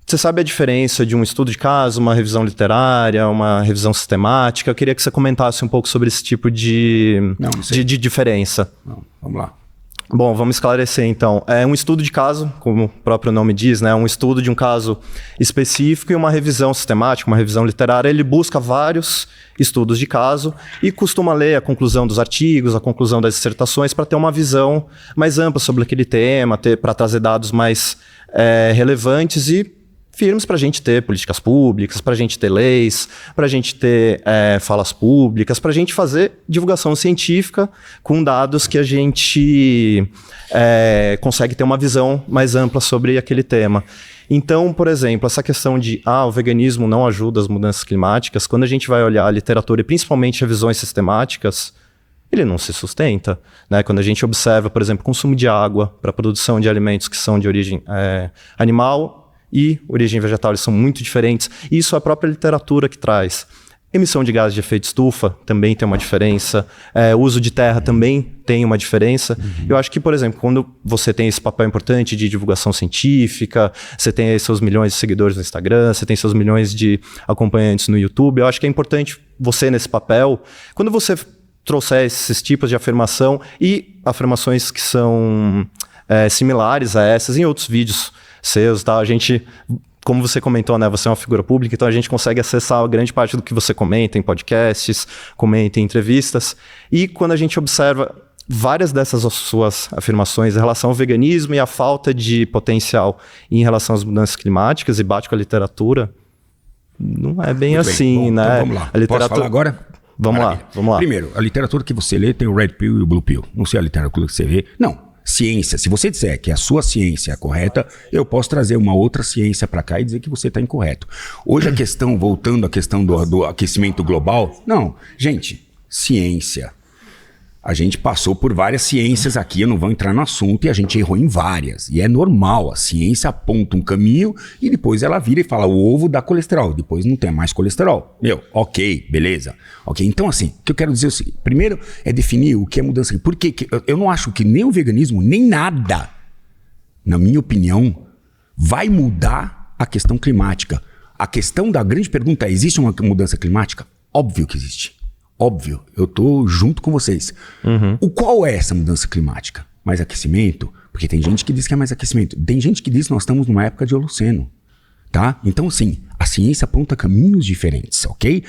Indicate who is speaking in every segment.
Speaker 1: Você sabe a diferença de um estudo de caso, uma revisão literária, uma revisão sistemática? Eu queria que você comentasse um pouco sobre esse tipo de diferença.
Speaker 2: Não, vamos lá.
Speaker 1: Bom, vamos esclarecer então. É um estudo de caso, como o próprio nome diz, né? Um estudo de um caso específico, e uma revisão sistemática, uma revisão literária. Ele busca vários estudos de caso e costuma ler a conclusão dos artigos, a conclusão das dissertações, para ter uma visão mais ampla sobre aquele tema, para trazer dados mais relevantes e firmes para a gente ter políticas públicas, para a gente ter leis, para a gente ter falas públicas, para a gente fazer divulgação científica com dados que a gente consegue ter uma visão mais ampla sobre aquele tema. Então, por exemplo, essa questão de o veganismo não ajuda as mudanças climáticas, quando a gente vai olhar a literatura e principalmente revisões sistemáticas, ele não se sustenta, né? Quando a gente observa, por exemplo, consumo de água para a produção de alimentos que são de origem animal e origem vegetal, eles são muito diferentes. Isso é a própria literatura que traz. Emissão de gases de efeito estufa também tem uma diferença. O uso de terra também tem uma diferença. Eu acho que, por exemplo, quando você tem esse papel importante de divulgação científica, você tem aí seus milhões de seguidores no Instagram, você tem seus milhões de acompanhantes no YouTube, eu acho que é importante você nesse papel, quando você trouxer esses tipos de afirmação e afirmações que são similares a essas em outros vídeos seus, tá? A gente, como você comentou, né? Você é uma figura pública, então a gente consegue acessar a grande parte do que você comenta em podcasts, comenta em entrevistas. E quando a gente observa várias dessas suas afirmações em relação ao veganismo e a falta de potencial em relação às mudanças climáticas e bate com a literatura, não é bem
Speaker 2: muito
Speaker 1: assim,
Speaker 2: bem. Bom,
Speaker 1: né?
Speaker 2: Então vamos lá.
Speaker 1: A literatura...
Speaker 2: Posso falar agora?
Speaker 1: Vamos lá.
Speaker 2: Primeiro, a literatura que você lê tem o Red Pill e o Blue Pill. Não sei a literatura que você vê. Não. Ciência. Se você disser que a sua ciência é correta, eu posso trazer uma outra ciência para cá e dizer que você está incorreto. Hoje a questão, voltando à questão do aquecimento global, não. Gente, ciência. A gente passou por várias ciências aqui, eu não vou entrar no assunto, e a gente errou em várias. E é normal, a ciência aponta um caminho e depois ela vira e fala, o ovo dá colesterol, depois não tem mais colesterol. Ok, beleza. Ok, então assim, o que eu quero dizer é o seguinte, primeiro é definir o que é mudança. Porque eu não acho que nem o veganismo, nem nada, na minha opinião, vai mudar a questão climática. A questão da grande pergunta é, existe uma mudança climática? Óbvio que existe. Óbvio, eu tô junto com vocês. Qual é essa mudança climática? Mais aquecimento? Porque tem gente que diz que é mais aquecimento. Tem gente que diz que nós estamos numa época de Holoceno. Tá? Então, assim, a ciência aponta caminhos diferentes, ok?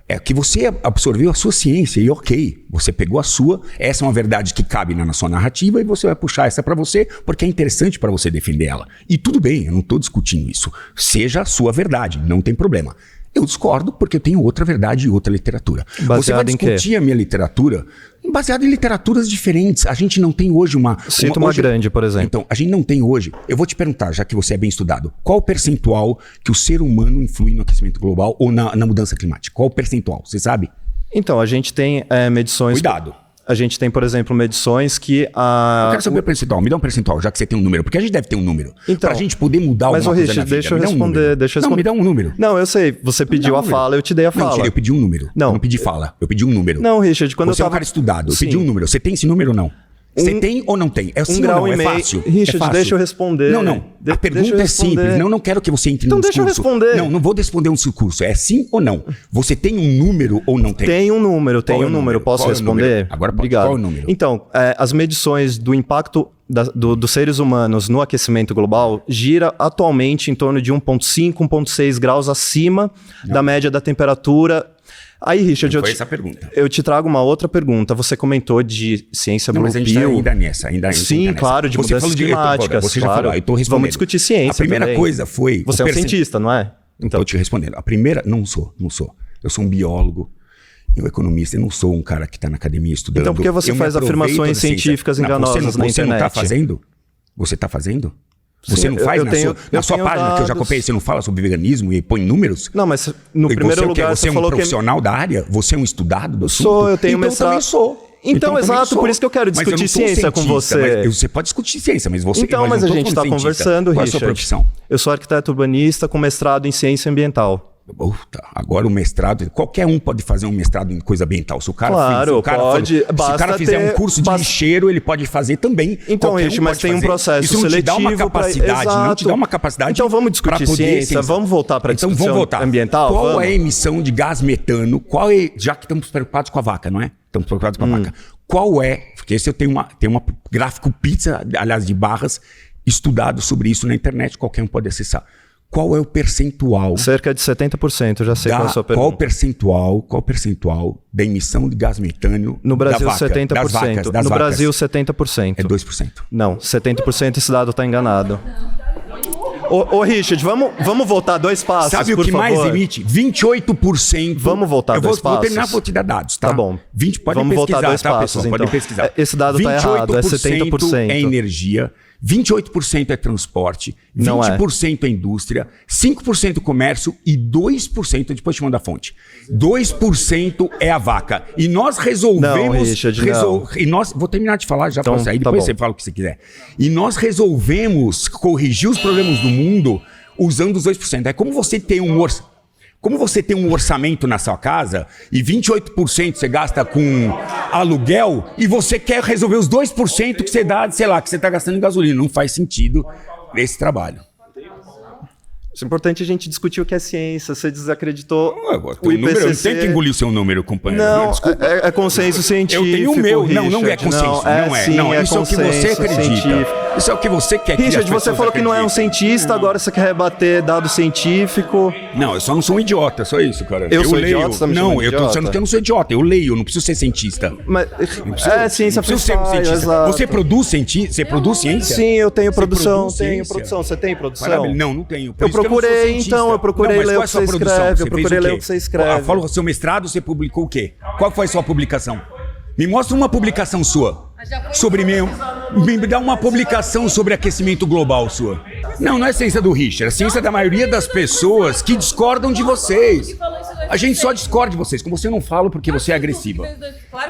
Speaker 2: É que você absorveu a sua ciência e ok, você pegou a sua, essa é uma verdade que cabe na sua narrativa e você vai puxar essa para você porque é interessante para você defender ela. E tudo bem, eu não tô discutindo isso. Seja a sua verdade, não tem problema. Eu discordo porque eu tenho outra verdade e outra literatura.
Speaker 1: Baseado
Speaker 2: você vai discutir a minha literatura baseado em literaturas diferentes. A gente não tem hoje uma...
Speaker 1: Cita uma grande, por exemplo.
Speaker 2: Então, a gente não tem hoje... Eu vou te perguntar, já que você é bem estudado, qual o percentual que o ser humano influi no aquecimento global ou na mudança climática? Qual o percentual? Você sabe?
Speaker 1: Então, a gente tem medições...
Speaker 2: Cuidado.
Speaker 1: A gente tem, por exemplo, medições que
Speaker 2: Eu quero saber o percentual. Me dá um percentual, já que você tem um número. Porque a gente deve ter um número.
Speaker 1: Então,
Speaker 2: pra gente poder mudar alguma coisa na vida.
Speaker 1: Deixa eu responder.
Speaker 2: Não, me dá um número.
Speaker 1: Não, eu sei. Você pediu a fala, eu te dei a fala.
Speaker 2: Mentira, eu pedi um número.
Speaker 1: Não.
Speaker 2: Eu não pedi fala. Eu pedi um número.
Speaker 1: Não, Richard, quando
Speaker 2: você
Speaker 1: eu tava...
Speaker 2: é um cara estudado. Eu
Speaker 1: Sim.
Speaker 2: pedi um número. Você tem esse número ou não? Você tem ou não tem? É sim
Speaker 1: grau
Speaker 2: ou não?
Speaker 1: e meio.
Speaker 2: É fácil.
Speaker 1: Richard,
Speaker 2: é fácil.
Speaker 1: deixa eu responder.
Speaker 2: Não. A pergunta é simples. Não quero que você entre
Speaker 1: então
Speaker 2: num discurso.
Speaker 1: Deixa eu responder.
Speaker 2: Não vou responder um discurso. É sim ou não? Você tem um número ou não tem?
Speaker 1: Tem um número, Posso responder?
Speaker 2: Agora pode.
Speaker 1: Obrigado.
Speaker 2: Qual é o número?
Speaker 1: Então, as medições do impacto dos seres humanos no aquecimento global gira atualmente em torno de 1,5, 1,6 graus acima da média da temperatura. Aí, Richard,
Speaker 2: essa pergunta.
Speaker 1: Eu te trago uma outra pergunta. Você comentou de ciência Blue Pill.
Speaker 2: Mas a gente está ainda nessa.
Speaker 1: Sim, claro, de mudanças climáticas.
Speaker 2: Você já
Speaker 1: claro.
Speaker 2: falou, eu estou respondendo.
Speaker 1: Vamos discutir ciência
Speaker 2: A primeira
Speaker 1: também.
Speaker 2: coisa foi...
Speaker 1: Você é um cientista, não é?
Speaker 2: Então, estou te respondendo. A primeira... Não sou. Eu sou um biólogo, eu economista, eu não sou um cara que está na academia estudando.
Speaker 1: Então por que você faz afirmações científicas enganosas na internet?
Speaker 2: Você não está fazendo? Você está fazendo? Você não faz na sua página dados. Que eu já copiei, você não fala sobre veganismo e põe números?
Speaker 1: Não, mas no primeiro lugar
Speaker 2: você
Speaker 1: falou
Speaker 2: que... Você é um profissional da área? Você é um estudado do assunto?
Speaker 1: Sou, eu tenho
Speaker 2: então,
Speaker 1: mestrado.
Speaker 2: Eu também sou.
Speaker 1: Então exato, por isso que eu quero discutir ciência com você.
Speaker 2: Você pode discutir ciência, mas você...
Speaker 1: Então, mas a gente está conversando, Richard.
Speaker 2: Qual é a sua profissão?
Speaker 1: Eu sou arquiteto urbanista com mestrado em ciência ambiental.
Speaker 2: Agora o mestrado, qualquer um pode fazer um mestrado em coisa ambiental. Se o cara,
Speaker 1: pode.
Speaker 2: Se o cara fizer um curso de lixeiro, ele pode fazer também.
Speaker 1: Então, Rich, mas tem um processo
Speaker 2: seletivo. Isso não te dá uma capacidade, não te dá uma capacidade.
Speaker 1: Então vamos discutir ciência, vamos voltar para a discussão ambiental.
Speaker 2: Qual é a emissão de gás metano? Já que estamos preocupados com a vaca, não é? Estamos preocupados com a vaca. Qual é? Porque esse eu tenho uma gráfico pizza, aliás, de barras, estudado sobre isso na internet, qualquer um pode acessar. Qual é o percentual?
Speaker 1: Cerca de 70%, já sei qual é a sua pergunta.
Speaker 2: Qual o percentual da emissão de gás metano
Speaker 1: no Brasil,
Speaker 2: da vaca,
Speaker 1: 70%.
Speaker 2: Das vacas,
Speaker 1: no Brasil, 70%.
Speaker 2: É 2%.
Speaker 1: Não, 70% esse dado está enganado. Ô, Richard, vamos voltar 2 passos,
Speaker 2: Sabe o que mais emite? 28%.
Speaker 1: Vamos voltar 2 passos.
Speaker 2: Vou terminar, vou te dar dados, tá?
Speaker 1: Tá bom.
Speaker 2: Vamos
Speaker 1: voltar 2 passos,
Speaker 2: pessoal,
Speaker 1: então.
Speaker 2: Podem pesquisar.
Speaker 1: Esse dado está errado, é 70%.
Speaker 2: É energia, 28% é transporte, 20% é indústria, 5% comércio e 2%, depois te mando a fonte, 2% é a vaca. E nós resolvemos...
Speaker 1: Não, Richard, não.
Speaker 2: E nós, vou terminar de falar, já então, aí depois você fala o que você quiser. E nós resolvemos corrigir os problemas do mundo usando os 2%. É como você tem um orçamento na sua casa e 28% você gasta com aluguel e você quer resolver os 2% que você dá, sei lá, que você está gastando em gasolina. Não faz sentido esse trabalho.
Speaker 1: Isso é importante a gente discutir o que é ciência. Você desacreditou o IPCC.
Speaker 2: Número, eu tenho que engolir o seu número, companheiro.
Speaker 1: Não, é consenso científico.
Speaker 2: Eu tenho o meu.
Speaker 1: Richard.
Speaker 2: Não é consenso. Não é. Isso é o que você acredita. Científico. Isso é o que você quer que
Speaker 1: Richard, você falou que não é um cientista, agora você quer rebater dado científico.
Speaker 2: Não, eu só não sou um idiota, só isso, cara.
Speaker 1: Eu sou leio. Idiota,
Speaker 2: não, eu tô dizendo que eu não sou idiota. Eu leio, eu não preciso ser cientista.
Speaker 1: Mas ciência
Speaker 2: precisa. Você produz ciência?
Speaker 1: Sim, eu tenho produção. Você tem produção?
Speaker 2: Não tenho.
Speaker 1: Eu procurei, então, eu procurei ler o que você escreve. Eu procurei ler o que você escreve.
Speaker 2: Fala o seu mestrado, você publicou o quê? Qual foi a sua publicação? Me mostra uma publicação sua. Sobre me dá uma publicação sobre aquecimento global sua. Não é ciência do Richard, é ciência da maioria das pessoas que discordam de vocês. A gente só discorda de vocês, como você não fala porque você é agressiva.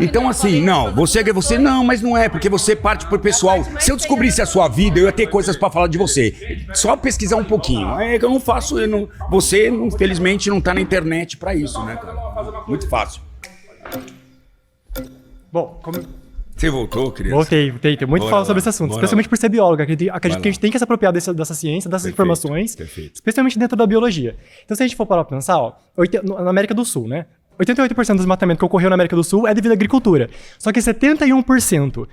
Speaker 2: Então assim, não, mas não é, porque você parte pro pessoal. Se eu descobrisse a sua vida, eu ia ter coisas pra falar de você. Só pesquisar um pouquinho. É que eu não faço, você infelizmente não tá na internet pra isso, né, cara? Muito fácil.
Speaker 3: Bom,
Speaker 2: Você voltou, criança?
Speaker 3: Voltei. Tem muito que falar sobre esse assunto, especialmente por ser bióloga. Acredito que a gente tem que se apropriar dessa ciência, dessas informações, especialmente dentro da biologia. Então, se a gente for parar pra pensar, na América do Sul, né? 88% do desmatamento que ocorreu na América do Sul é devido à agricultura. Só que 71%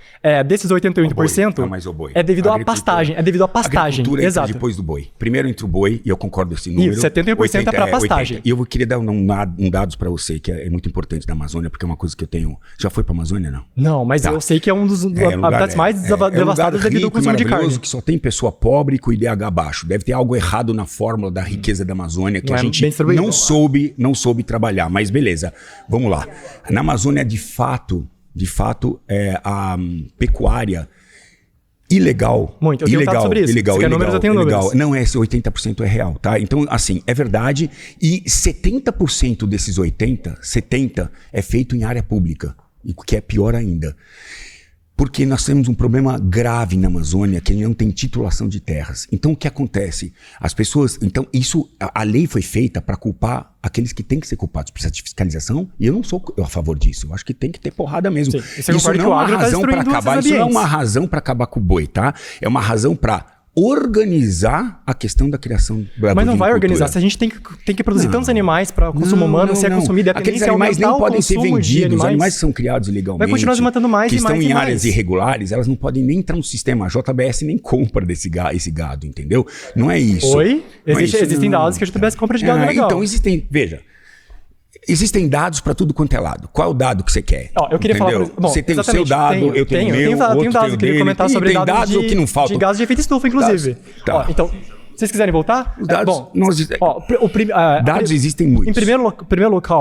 Speaker 3: desses 88% é devido à pastagem.
Speaker 2: Agricultura
Speaker 3: Exato.
Speaker 2: Entra depois do boi. Primeiro entra o boi, e eu concordo com esse número.
Speaker 3: Isso, 71% é para pastagem.
Speaker 2: 80. E eu queria dar um dados para você, que é muito importante da Amazônia, porque é uma coisa que eu tenho... Já foi para a Amazônia, não?
Speaker 3: Não, mas eu sei que é um dos habitats mais devastados devido ao consumo de carne.
Speaker 2: Que só tem pessoa pobre com IDH baixo. Deve ter algo errado na fórmula da riqueza da Amazônia, que a gente não soube trabalhar. Mas beleza. Vamos lá. Na Amazônia, de fato, a pecuária ilegal.
Speaker 3: Muito, eu tenho dados sobre isso.
Speaker 2: Ilegal.
Speaker 3: Eu tenho números.
Speaker 2: Não, esse 80% é real, tá? Então, assim, é verdade. E 70% desses 70% é feito em área pública. E o que é pior ainda. Porque nós temos um problema grave na Amazônia, que não tem titulação de terras. Então, o que acontece? As pessoas... Então, a lei foi feita para culpar aqueles que têm que ser culpados. Precisa de fiscalização, e eu não sou a favor disso. Eu acho que tem que ter porrada mesmo.
Speaker 3: Sim,
Speaker 2: isso não é uma razão para acabar. Isso não é uma razão para acabar com o boi, tá? É uma razão para organizar a questão da criação da
Speaker 3: Mas não vai organizar. Se a gente tem que produzir tantos animais para consumo humano, se é consumido, a
Speaker 2: aqueles animais nem podem ser vendidos. Os animais que são criados ilegalmente,
Speaker 3: vai continuar se matando mais
Speaker 2: que
Speaker 3: e mais
Speaker 2: estão
Speaker 3: e
Speaker 2: em
Speaker 3: mais.
Speaker 2: áreas irregulares, elas não podem nem entrar no sistema. A JBS nem compra esse gado, entendeu? Não é isso.
Speaker 3: Existem dados que a JBS compra de gado legal.
Speaker 2: Então existem dados para tudo quanto é lado. Qual é o dado que você quer?
Speaker 3: Eu queria falar...
Speaker 2: Você tem o seu dado, eu tenho o meu,
Speaker 3: tenho dados, eu queria comentar sobre dados
Speaker 2: que não faltam.
Speaker 3: De gases de efeito estufa, inclusive.
Speaker 2: Tá.
Speaker 3: Então, se vocês quiserem voltar...
Speaker 2: Os dados... dados existem muitos.
Speaker 3: Em primeiro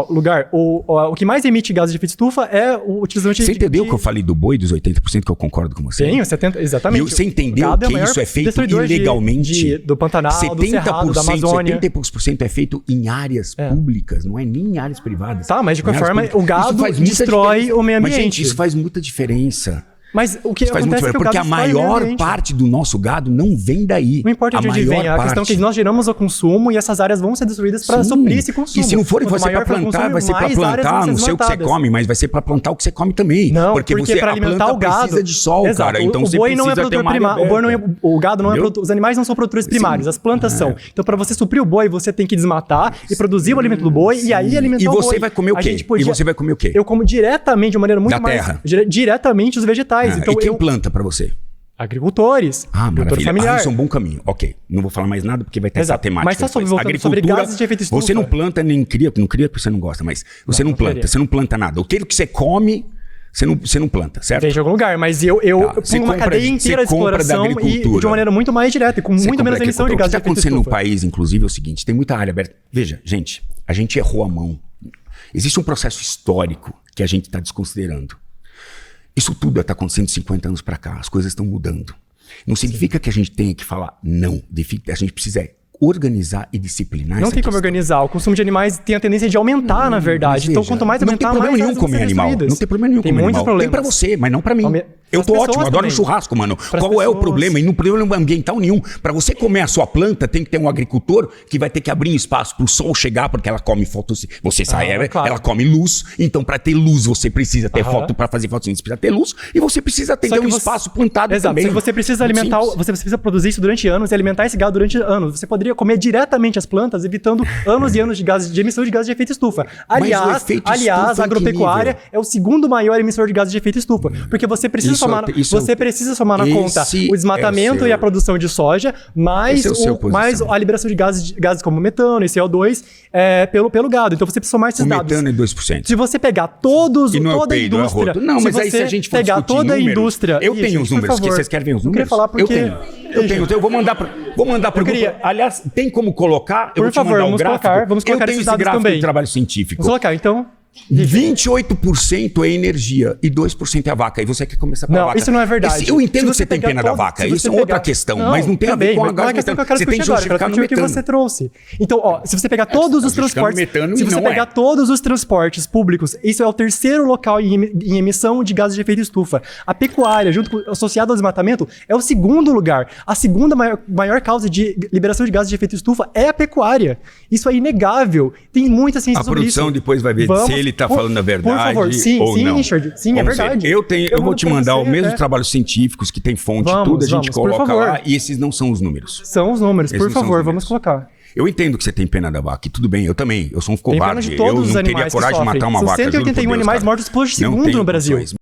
Speaker 3: lugar, o que mais emite gases de efeito estufa é o utilizante...
Speaker 2: Você entendeu que eu falei do boi dos 80% que eu concordo com você?
Speaker 3: Tenho, 70%, exatamente.
Speaker 2: E você entendeu que isso é feito ilegalmente?
Speaker 3: Do Pantanal, do Cerrado, da Amazônia.
Speaker 2: 70 e poucos por cento é feito em áreas públicas, não é nem em áreas privadas.
Speaker 3: Tá, mas de qualquer forma, o gado destrói o meio ambiente.
Speaker 2: Mas, gente, isso faz muita diferença.
Speaker 3: Mas o que
Speaker 2: Isso faz muito
Speaker 3: acontece é que o
Speaker 2: porque
Speaker 3: gado
Speaker 2: a
Speaker 3: destrói o meio
Speaker 2: maior
Speaker 3: ambiente.
Speaker 2: parte do nosso gado não vem daí.
Speaker 3: Não importa de onde vem, a questão é que nós geramos o consumo e essas áreas vão ser destruídas para suprir esse consumo.
Speaker 2: E se não for
Speaker 3: Quanto
Speaker 2: ser para
Speaker 3: maior for o
Speaker 2: plantar,
Speaker 3: consumo,
Speaker 2: vai ser para
Speaker 3: mais áreas
Speaker 2: plantar,
Speaker 3: vão ser
Speaker 2: não sei o que você
Speaker 3: desmatadas.
Speaker 2: come, mas vai ser para plantar o que você come também.
Speaker 3: Não,
Speaker 2: porque
Speaker 3: porque
Speaker 2: você,
Speaker 3: para
Speaker 2: a
Speaker 3: alimentar
Speaker 2: planta
Speaker 3: o gado
Speaker 2: precisa de sol,
Speaker 3: exato,
Speaker 2: cara. Então
Speaker 3: o
Speaker 2: você
Speaker 3: boi não é
Speaker 2: precisa ter
Speaker 3: produtor
Speaker 2: uma área
Speaker 3: primário,
Speaker 2: aberta.
Speaker 3: o gado não é
Speaker 2: Entendeu?
Speaker 3: os animais não são produtores primários, as plantas são. Então para você suprir o boi, você tem que desmatar e produzir o alimento do boi e aí alimentar o boi.
Speaker 2: E você vai comer o quê?
Speaker 3: E
Speaker 2: você vai comer o quê?
Speaker 3: Eu como diretamente, de uma maneira muito
Speaker 2: Da
Speaker 3: mais
Speaker 2: terra.
Speaker 3: diretamente os vegetais. Então
Speaker 2: e quem planta para você?
Speaker 3: Agricultores.
Speaker 2: Agricultor
Speaker 3: agricultor familiar.
Speaker 2: isso é um bom caminho. Ok. Não vou falar mais nada porque vai ter essa
Speaker 3: Exato.
Speaker 2: temática.
Speaker 3: Mas só voltando sobre gases de efeito estufa.
Speaker 2: Você não planta nem cria. Não cria porque você não gosta, mas você não planta. Você não planta nada. Aquilo que você come, você não planta, certo?
Speaker 3: Vem de algum lugar. Mas eu ponho uma cadeia inteira de exploração e de uma maneira muito mais direta e com muito menos emissão de gases de efeito estufa.
Speaker 2: O que está acontecendo no país, inclusive, é o seguinte. Tem muita área aberta. Veja, gente. A gente errou a mão. Existe um processo histórico que a gente está desconsiderando. Isso tudo está acontecendo de 50 anos para cá. As coisas estão mudando. Não significa que a gente tenha que falar não. A gente precisa organizar e disciplinar.
Speaker 3: Não tem como organizar. O consumo de animais tem a tendência de aumentar, na verdade. Então, quanto mais aumentar, mais
Speaker 2: não tem problema nenhum comer animal. Não tem problema nenhum comer animal. Tem pra você, mas não pra mim. Eu tô ótimo, adoro um churrasco, mano. Qual é o problema? E não tem problema ambiental nenhum. Pra você comer a sua planta, tem que ter um agricultor que vai ter que abrir espaço pro sol chegar, porque ela come fotossíntese. Você sai,
Speaker 3: claro.
Speaker 2: ela come luz. Então, pra ter luz, você precisa ter foto. Pra fazer fotossíntese, precisa ter luz. E você precisa ter um espaço plantado também.
Speaker 3: Exato. Você precisa alimentar, você precisa produzir isso durante anos e alimentar esse gado durante anos. Você poderia comer diretamente as plantas, evitando anos e anos de emissão de gases de efeito estufa. Aliás, a agropecuária é o segundo maior emissor de gases de efeito estufa. Porque você precisa somar na conta o desmatamento e a produção de soja, mais a liberação de gases como metano e CO2 pelo gado. Então você precisa somar esses dados.
Speaker 2: O metano é 2%.
Speaker 3: Se você pegar toda a indústria...
Speaker 2: Não, mas aí se a gente for
Speaker 3: pegar toda a indústria...
Speaker 2: Eu tenho os números, porque vocês querem ver os números?
Speaker 3: Eu queria falar porque...
Speaker 2: Eu tenho. Eu vou mandar para o grupo. Aliás, tem como colocar? Eu vou te mandar o gráfico.
Speaker 3: Vamos colocar
Speaker 2: eu tenho esse gráfico também. De trabalho científico.
Speaker 3: Vamos colocar, então...
Speaker 2: 28% é energia e 2% é a vaca. E você quer começar pela vaca.
Speaker 3: Não, isso não é verdade.
Speaker 2: Eu entendo que você tem pena da vaca. Isso é outra questão. Mas não tem a ver com a
Speaker 3: questão que eu quero discutir agora. Que você trouxe. Então, se você pegar todos os transportes... Se você pegar todos os transportes públicos, isso é o terceiro local em emissão de gases de efeito estufa. A pecuária, associada ao desmatamento, é o segundo lugar. A segunda maior causa de liberação de gases de efeito estufa é a pecuária. Isso é inegável. Tem muita ciência sobre isso.
Speaker 2: A produção depois vai ver se ele está falando a verdade
Speaker 3: por favor. Sim,
Speaker 2: ou não.
Speaker 3: Richard. Sim, é verdade.
Speaker 2: Eu vou te mandar os mesmos trabalhos científicos que tem fonte, tudo a gente coloca lá e esses não são os números.
Speaker 3: São os números, por favor, vamos colocar.
Speaker 2: Eu entendo que você tem pena da vaca, e tudo bem, eu também. Eu sou um covarde.
Speaker 3: Eu não teria
Speaker 2: coragem de matar uma vaca.
Speaker 3: 181 animais mortos por segundo no Brasil.